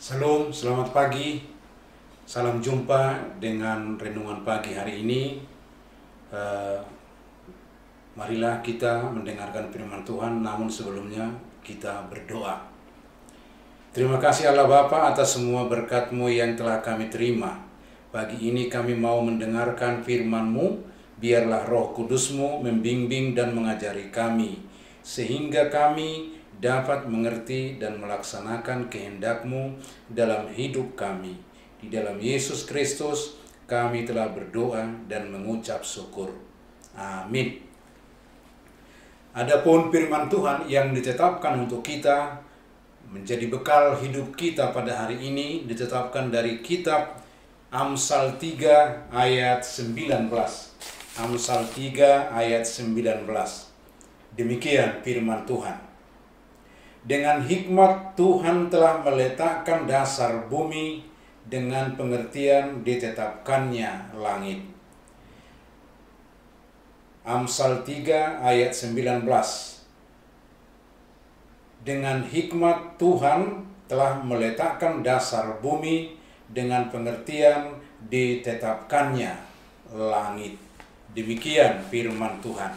Salam, selamat pagi. Salam jumpa dengan renungan pagi hari ini. Eh, Marilah kita mendengarkan firman Tuhan, namun sebelumnya kita berdoa. Terima kasih Allah Bapa atas semua berkat-Mu yang telah kami terima. Pagi ini kami mau mendengarkan firman-Mu, biarlah Roh Kudus-Mu membimbing dan mengajari kami, sehingga kami dapat mengerti dan melaksanakan kehendak-Mu dalam hidup kami. Di dalam Yesus Kristus kami telah berdoa dan mengucap syukur. Amin. Adapun firman Tuhan yang ditetapkan untuk kita menjadi bekal hidup kita pada hari ini ditetapkan dari kitab Amsal 3 ayat 19. Amsal 3 ayat 19. Demikian firman Tuhan. Dengan hikmat Tuhan telah meletakkan dasar bumi, dengan pengertian ditetapkannya langit. Amsal 3 ayat 19. Dengan hikmat Tuhan telah meletakkan dasar bumi, dengan pengertian ditetapkannya langit. Demikian firman Tuhan.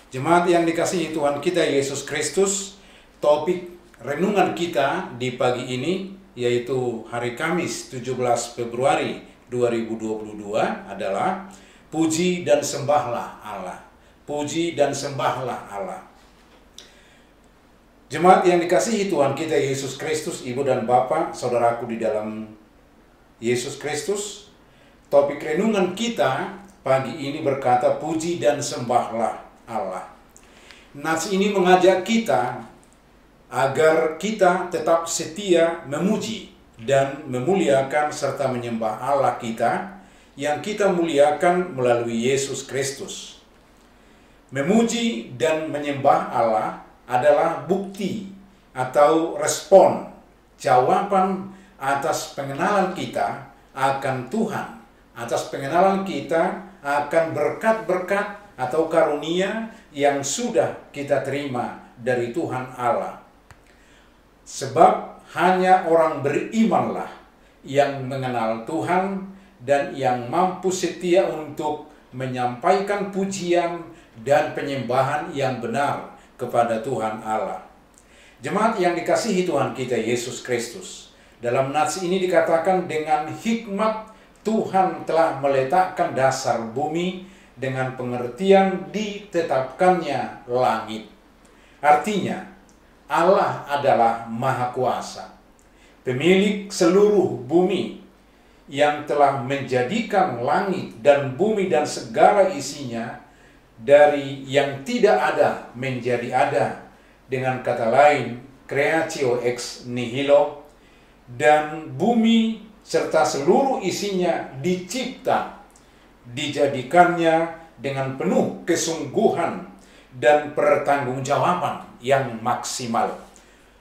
Jemaat yang dikasihi Tuhan kita Yesus Kristus, topik renungan kita di pagi ini yaitu hari Kamis 17 Februari 2022 adalah puji dan sembahlah Allah. Puji dan sembahlah Allah. Jemaat yang dikasihi Tuhan kita Yesus Kristus, Ibu dan Bapak, saudaraku di dalam Yesus Kristus, topik renungan kita pagi ini berkata puji dan sembahlah Allah. Nas ini mengajak kita agar kita tetap setia memuji dan memuliakan serta menyembah Allah kita yang kita muliakan melalui Yesus Kristus. Memuji dan menyembah Allah adalah bukti atau respon, jawaban atas pengenalan kita akan Tuhan, atas pengenalan kita akan berkat-berkat atau karunia yang sudah kita terima dari Tuhan Allah. Sebab hanya orang berimanlah yang mengenal Tuhan dan yang mampu setia untuk menyampaikan pujian dan penyembahan yang benar kepada Tuhan Allah. Jemaat yang dikasihi Tuhan kita Yesus Kristus, dalam nats ini dikatakan dengan hikmat Tuhan telah meletakkan dasar bumi, dengan pengertian ditetapkannya langit. Artinya, Allah adalah Maha Kuasa, pemilik seluruh bumi, yang telah menjadikan langit dan bumi dan segala isinya dari yang tidak ada menjadi ada. Dengan kata lain, creatio ex nihilo, dan bumi serta seluruh isinya dicipta, dijadikannya dengan penuh kesungguhan dan pertanggungjawaban yang maksimal.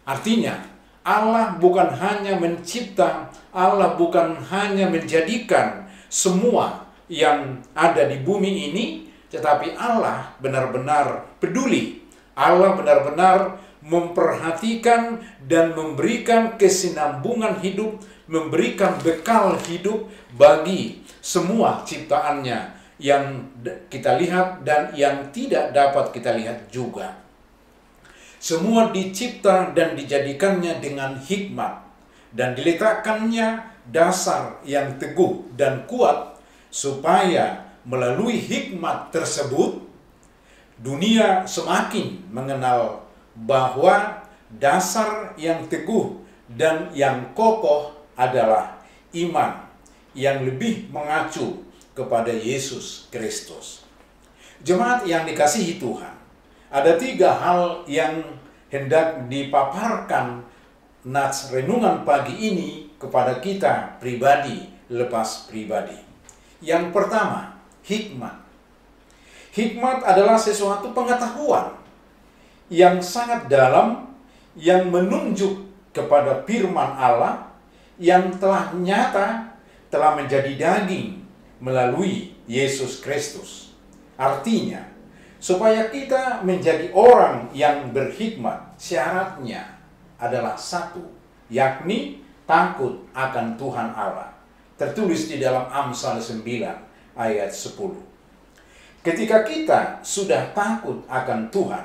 Artinya, Allah bukan hanya mencipta, Allah bukan hanya menjadikan semua yang ada di bumi ini, tetapi Allah benar-benar peduli. Allah benar-benar memperhatikan dan memberikan kesinambungan hidup, memberikan bekal hidup bagi semua ciptaannya yang kita lihat dan yang tidak dapat kita lihat juga. Semua dicipta dan dijadikannya dengan hikmat dan diletakkannya dasar yang teguh dan kuat supaya melalui hikmat tersebut dunia semakin mengenal bahwa dasar yang teguh dan yang kokoh adalah iman yang lebih mengacu kepada Yesus Kristus. Jemaat yang dikasihi Tuhan, ada 3 hal yang hendak dipaparkan nats renungan pagi ini kepada kita pribadi lepas pribadi. Yang pertama, hikmat. Hikmat adalah sesuatu pengetahuan yang sangat dalam, yang menunjuk kepada firman Allah yang telah nyata, telah menjadi daging melalui Yesus Kristus. Artinya, supaya kita menjadi orang yang berhikmat, syaratnya adalah satu, yakni takut akan Tuhan Allah. Tertulis di dalam Amsal 9 ayat 10. Ketika kita sudah takut akan Tuhan,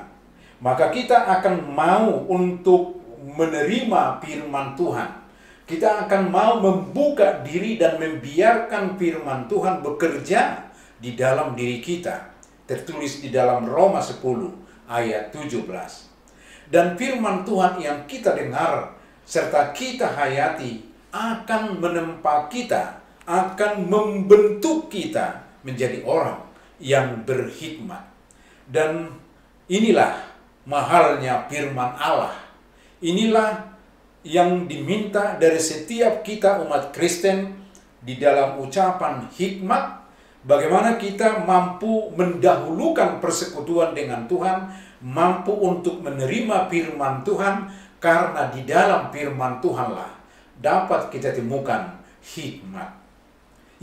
maka kita akan mau untuk menerima firman Tuhan. Kita akan mau membuka diri dan membiarkan firman Tuhan bekerja di dalam diri kita. Tertulis di dalam Roma 10 ayat 17. Dan firman Tuhan yang kita dengar serta kita hayati akan menempa kita, akan membentuk kita menjadi orang yang berhikmat. Dan inilah mahalnya firman Allah. Inilah yang diminta dari setiap kita umat Kristen di dalam ucapan hikmat, bagaimana kita mampu mendahulukan persekutuan dengan Tuhan, mampu untuk menerima firman Tuhan, karena di dalam firman Tuhanlah dapat kita temukan hikmat.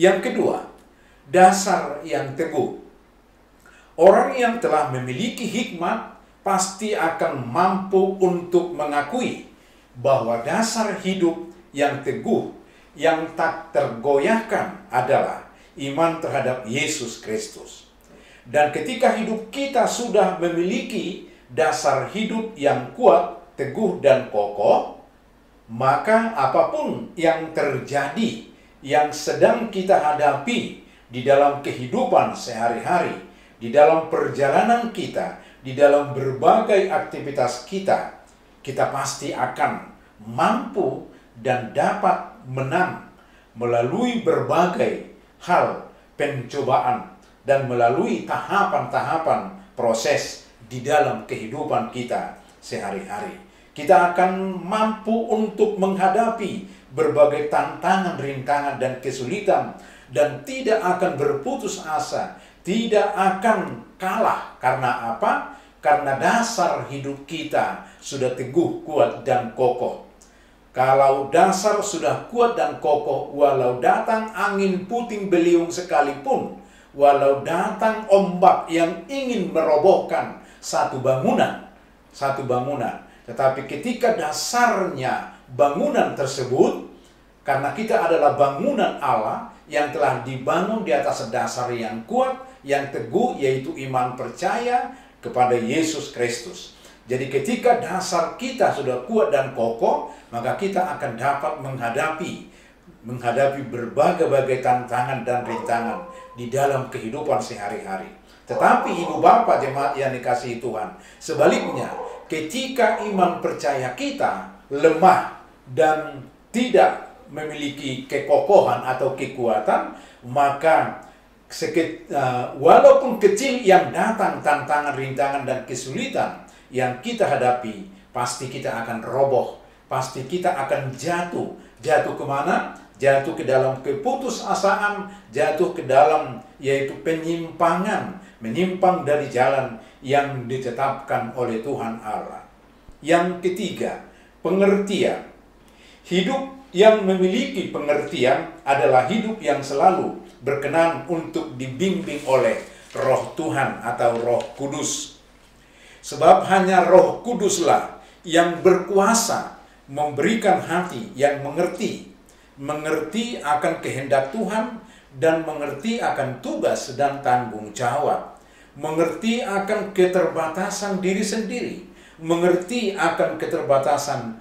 Yang kedua, dasar yang teguh. Orang yang telah memiliki hikmat pasti akan mampu untuk mengakui bahwa dasar hidup yang teguh, yang tak tergoyahkan adalah iman terhadap Yesus Kristus. Dan ketika hidup kita sudah memiliki dasar hidup yang kuat, teguh, dan kokoh, maka apapun yang terjadi, yang sedang kita hadapi di dalam kehidupan sehari-hari, di dalam perjalanan kita, di dalam berbagai aktivitas kita, kita pasti akan mampu dan dapat menang melalui berbagai hal pencobaan dan melalui tahapan-tahapan proses di dalam kehidupan kita sehari-hari. Kita akan mampu untuk menghadapi berbagai tantangan, rintangan, dan kesulitan, dan tidak akan berputus asa, tidak akan kalah. Karena apa? Karena dasar hidup kita sudah teguh, kuat, dan kokoh. Kalau dasar sudah kuat dan kokoh, walau datang angin puting beliung sekalipun, walau datang ombak yang ingin merobohkan satu bangunan, tetapi ketika dasarnya bangunan tersebut, karena kita adalah bangunan Allah yang telah dibangun di atas dasar yang kuat, yang teguh, yaitu iman percaya kepada Yesus Kristus. Jadi ketika dasar kita sudah kuat dan kokoh, maka kita akan dapat menghadapi berbagai-bagai tantangan dan rintangan di dalam kehidupan sehari-hari. Tetapi ibu bapak jemaat yang dikasihi Tuhan, sebaliknya, ketika iman percaya kita lemah dan tidak memiliki kekokohan atau kekuatan, maka walaupun kecil yang datang tantangan, rintangan, dan kesulitan yang kita hadapi, pasti kita akan roboh, pasti kita akan jatuh. Jatuh kemana? Jatuh ke dalam keputusasaan, jatuh ke dalam yaitu penyimpangan, menyimpang dari jalan yang ditetapkan oleh Tuhan Allah. Yang ketiga, pengertian. Hidup yang memiliki pengertian adalah hidup yang selalu berkenan untuk dibimbing oleh Roh Tuhan atau Roh Kudus. Sebab hanya Roh Kuduslah yang berkuasa memberikan hati yang mengerti akan kehendak Tuhan, dan mengerti akan tugas dan tanggung jawab, mengerti akan keterbatasan diri sendiri, mengerti akan keterbatasan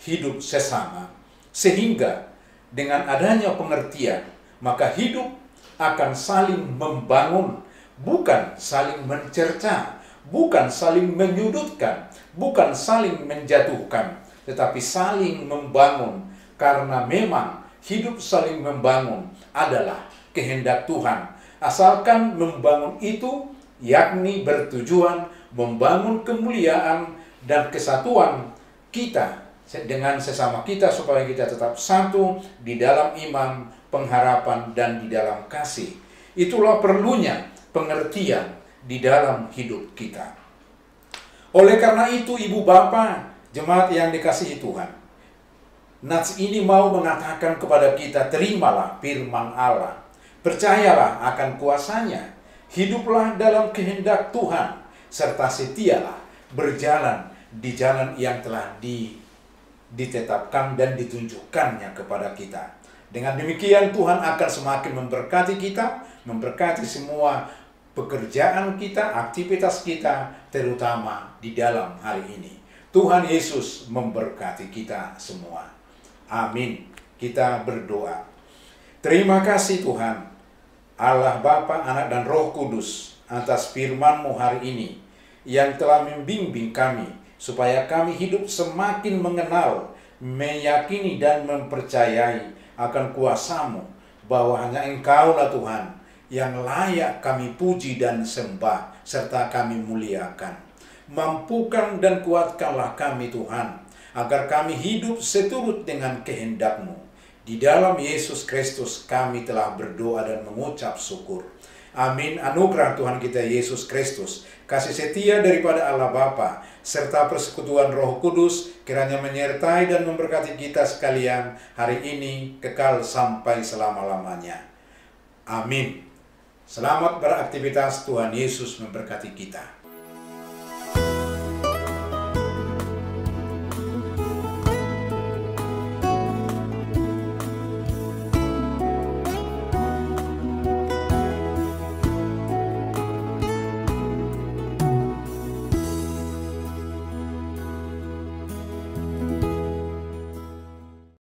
hidup sesama. Sehingga dengan adanya pengertian, maka hidup akan saling membangun, bukan saling mencerca, bukan saling menyudutkan, bukan saling menjatuhkan, tetapi saling membangun. Karena memang hidup saling membangun adalah kehendak Tuhan. Asalkan membangun itu, yakni bertujuan membangun kemuliaan dan kesatuan kita dengan sesama kita, supaya kita tetap satu di dalam iman, pengharapan, dan di dalam kasih. Itulah perlunya pengertian di dalam hidup kita. Oleh karena itu, ibu bapa, jemaat yang dikasihi Tuhan, nats ini mau mengatakan kepada kita, terimalah firman Allah, percayalah akan kuasanya, hiduplah dalam kehendak Tuhan, serta setialah berjalan di jalan yang telah ditetapkan dan ditunjukkannya kepada kita. Dengan demikian Tuhan akan semakin memberkati kita, memberkati semua pekerjaan kita, aktivitas kita, terutama di dalam hari ini. Tuhan Yesus memberkati kita semua. Amin. Kita berdoa. Terima kasih Tuhan, Allah Bapa, Anak dan Roh Kudus, atas firman-Mu hari ini yang telah membimbing kami supaya kami hidup semakin mengenal, meyakini dan mempercayai akan kuasa-Mu, bahwa hanya Engkau-lah Tuhan yang layak kami puji dan sembah serta kami muliakan. Mampukan dan kuatkanlah kami Tuhan, agar kami hidup seturut dengan kehendak-Mu. Di dalam Yesus Kristus kami telah berdoa dan mengucap syukur. Amin. Anugerah Tuhan kita Yesus Kristus, kasih setia daripada Allah Bapa, serta persekutuan Roh Kudus kiranya menyertai dan memberkati kita sekalian hari ini kekal sampai selama-lamanya. Amin. Selamat beraktivitas, Tuhan Yesus memberkati kita.